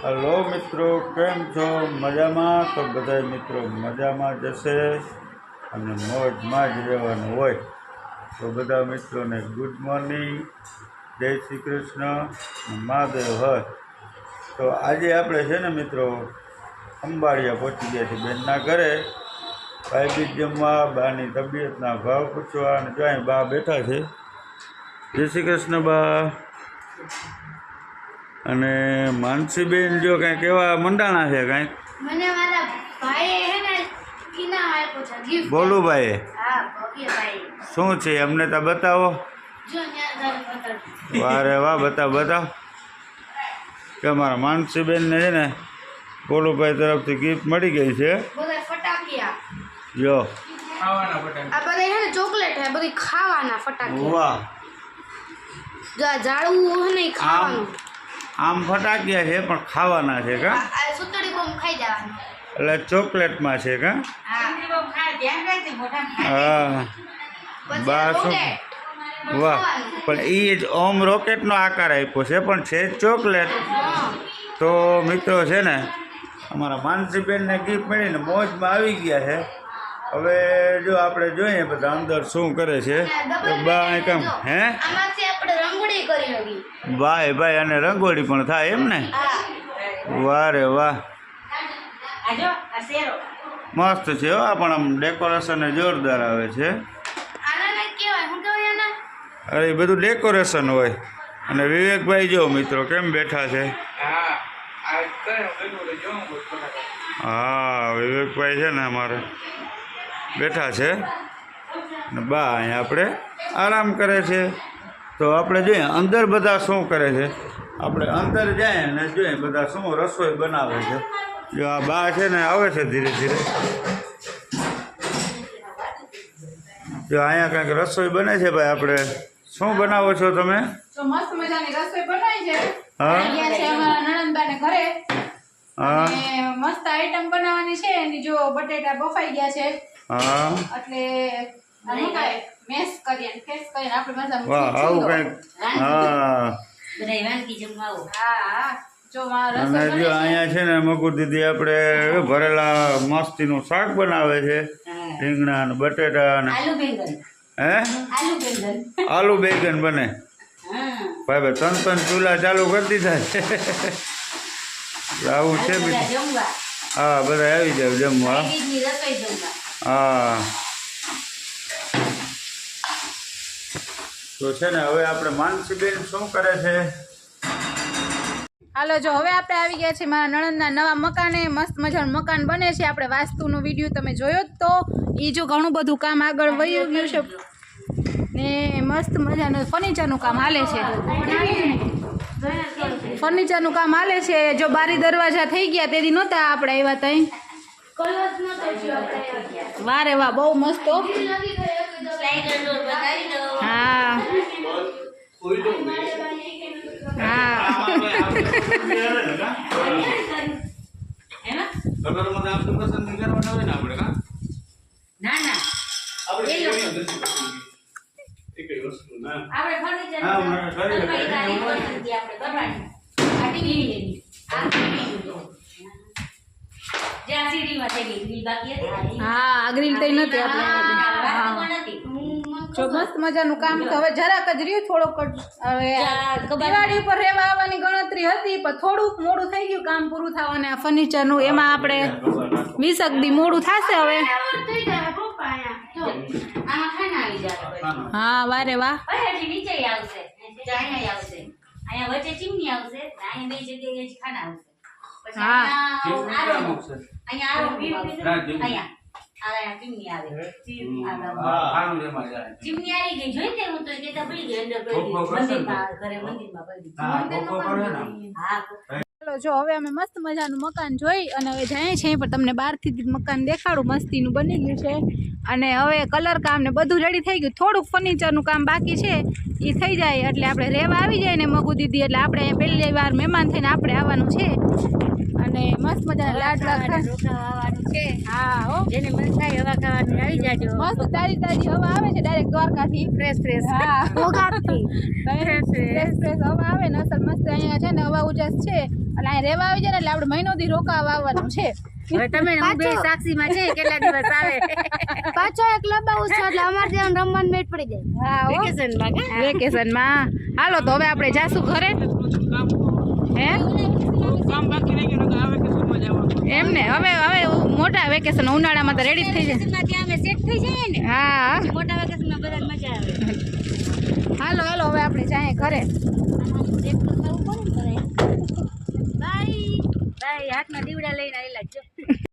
Hello મિત્રો, કેમ છો? મજામાં? તો બધા મિત્રો મજામાં જશે અને મોજમાં જ રહેવાનું હોય. તો બધા મિત્રોને ગુડ મોર્નિંગ, જય શ્રી કૃષ્ણ, મહાદેવ હર. તો આજે આપણે છે ને મિત્રો અંબાડિયા પહોંચી ગયા છીએ બેનના ઘરે. ભાઈ બીજ જમવા, બાની તબિયતના ભાવ પૂછવા, અને જો અહીં બા બેઠા છે. જય શ્રી કૃષ્ણ બા. અને માનસીબેન જો કંઈક એવા મંડાણા છે કંઈક મને મારા ભાઈએ હે ને ઇનામ આપ્યો છે ગિફ્ટ. બોલુભાઈ હા, ભવ્ય ભાઈ. શું છે અમને તો બતાવો. જો ન્યા બતાવ. વાહ રે વાહ, બતાવ કે અમારા માનસીબેનને છે ને બોલુભાઈ તરફથી ગિફ્ટ મળી ગઈ છે. બધા ફટાકિયા. જો ખાવાના ફટાકિયા. આ બધા હે ને ચોકલેટ હે, બધી ખાવાના ફટાકિયા. વાહ, જો આ જાળવું હે ને ઈ ખાવાનું. આમ ફટાકિયા છે પણ ખાવાના છે કા? આ સુતળી બોમ ખાઈ જવાનું. એટલે ચોકલેટમાં છે કા? હા, સુતળી બોમ ખાય ધ્યાન રાખજે મોઢા. હા, બા શું? વાહ, પણ એ જ ઓમ રોકેટનો આકાર આપ્યો છે પણ છે ચોકલેટ. તો મિત્રો છે ને અમારા માનસીબેનને ગિફ્ટ મળીને મોજમાં આવી ગયા છે. હવે જો આપણે જોઈએ બધા અંદર શું કરે છે. તો બા કામ હે આમાંથી આપણે રંગોળી કરી લગી. ભાઈ ભાઈ અને રંગોળી પણ થાય એમ ને? હા. વાહ રે વાહ, આજો આ શેરો. મસ્ત છે હો. આ પણ આમ ડેકોરેશન જોરદાર આવે છે. આને કહેવાય હું કહેવાય આને? અરે એ બધું ડેકોરેશન હોય. અને વિવેકભાઈ જો મિત્રો કેમ બેઠા છે. હા, વિવેકભાઈ છે ને અમારે બેઠા છે ને બા અહીંયા આપણે આરામ કરે છે. તો આપણે જોઈએ અંદર બધા શું કરે છે. આપણે અંદર જાય ને જોઈએ બધા શું રસોઈ બનાવે છે. જો આ બા છે ને આવે છે ધીરે ધીરે. જો અહીંયા કંઈક રસોઈ બને છે. ભાઈ આપણે શું બનાવો છો તમે? તો મસ્ત મજાની રસોઈ બનાવી છે. હા, અહીંયા છે અમારા નણંદબાને ઘરે. હા, અને મસ્ત આઈટમ બનાવવાની છે. એની જો બટેટા બફાઈ ગયા છે હા, એટલે આનું કાંઈ મેશ કરીએ ને ફેસ કરીને આપણે મજાનું વાહ, આવું કંઈક. હા, બધાય વાનગી જમવા આવો. હા હા જો મારા અને રસોઈ જો બની છે. અહીંયા છે ને મકુ દીદી આપણે ભરેલા મસ્તીનું શાક બનાવે છે. રીંગણા અને બટેટા અને આલુ બેંગન. હે આલુ બેંગન. આલુ બેગન બને. હા. ભાઈ ત્રણ ચૂલા ચાલુ કરી દીધા છે. આવું છે બધા બીજું. જમવા. હા, બધા આવી જાવ જમવા. ભાઈબીજની રસોઈ જમવા. હા, તો છે ને હવે આપણે માનસીબેન શું કરે છે. હાલો જો હવે આપણે આવી ગયા છીએ મારા નણંદના નવા મકાને. મસ્ત મજાનું મકાન બને છે. આપણે વાસ્તુનો વિડીયો તમે જોયો જ તો એ જો ઘણું બધું કામ આગળ વહી ગયું છે ને મસ્ત મજાનું ફર્નિચરનું કામ હાલે છે. ફર્નિચરનું કામ હાલે છે. જો બારી દરવાજા થઈ ગયા તેથી નહોતા આપણે આવ્યા તઈ. કલર નતો થયો આપણે. વાહ રે વાહ, બહુ મસ્ત હો. સ્લાઇડર ડોર બતાવી દો. હા હા એમાં? ના ના. આપણે ફર્નિચર હા, મને કરી લે. આપણે કરવાની. આ ટીવી લેવી. આ ટીવી જ્યાં સીડીમાં થઈ ગઈ ગ્રીલ બાકી હતી. હા, ગ્રીલ તઈ નથી આપણે. હા જો મસ્ત મજાનું કામ તો હવે જરાક જ રહ્યું. થોડોક જ હવે દિવાળી ઉપર રહેવા આવવાની ગણતરી હતી પણ થોડુંક મોડું થઈ ગયું કામ પૂરું થવાને. આ ફર્નિચરનું એમાં આપણે 20 દી મોડું થશે હવે. આમાં ખાના આવી જાય. હા વારે વાહ. હજી નીચે આવશે. અહીંયા આવશે. અહીંયા વચ્ચે ચીમની આવશે. અહીંયા બે જગ્યાએ જ ખાના આવશે. પછી હા. અહીંયા આરો અહીંયા આ ચીમની આવે. ચીમની આવી ગઈ જોઈ તે હું તો કેતા ભૂલી ગઈ અંદર મંદિરમાં ઘરે મંદિરમાં પડી. હા. ચાલો જો હવે અમે મસ્ત મજાનું મકાન જોઈ અને હવે જઈએ છીએ પણ તમને બહારથી જ મકાન દેખાડું. મસ્તીનું બની ગયું છે અને હવે કલર કામ ને બધું રેડી થઈ ગયું. થોડુંક ફર્નિચરનું કામ બાકી છે. એ થઈ જાય એટલે આપણે રહેવા આવી જાય ને મગુ દીદી એટલે આપણે પહેલી વાર મહેમાન થઈને આપણે આવવાનું છે. અને મસ્ત મજાના લાડવા ખાવાનું, રોકા વાવવાનું છે. હા હો જેને મન થાય હવા ખાવાનું આવી જાજો. મસ્ત તાજી તાજી હવા આવે છે ડાયરેક્ટ દ્વારકાથી ફ્રેશ હા ભોગાતથી. ફ્રેશ હવા આવે ને અસલ મસ્ત અહીંયા છે ને હવા ઉજાસ છે અને અહીંયા રહેવા આવી જાય ને એટલે આપણે મહિનો દી રોકાવા આવવાનું છે હવે તમે ને હું બે સાક્ષીમાં છે કેટલા દિવસ આવે પાછો એક લબાવું છે એટલે અમારે ત્યાં રમવાનું મેટ પડી જાય. હા હો વેકેશનમાં કે વેકેશનમાં હાલો તો હવે આપણે જાશું ઘરે હે એમ ને હવે મોટા વેકેશન ઉનાળામાં તો રેડી થઈ જાય વેકેશનમાં ત્યાં અમે સેટ થઈ જઈએ ને હા મોટા વેકેશનમાં બધાને મજા આવે. હાલો હાલો હવે આપણે જાય ઘરે બાય બાય હાથમાં દીવડા લઈને આવેલા જો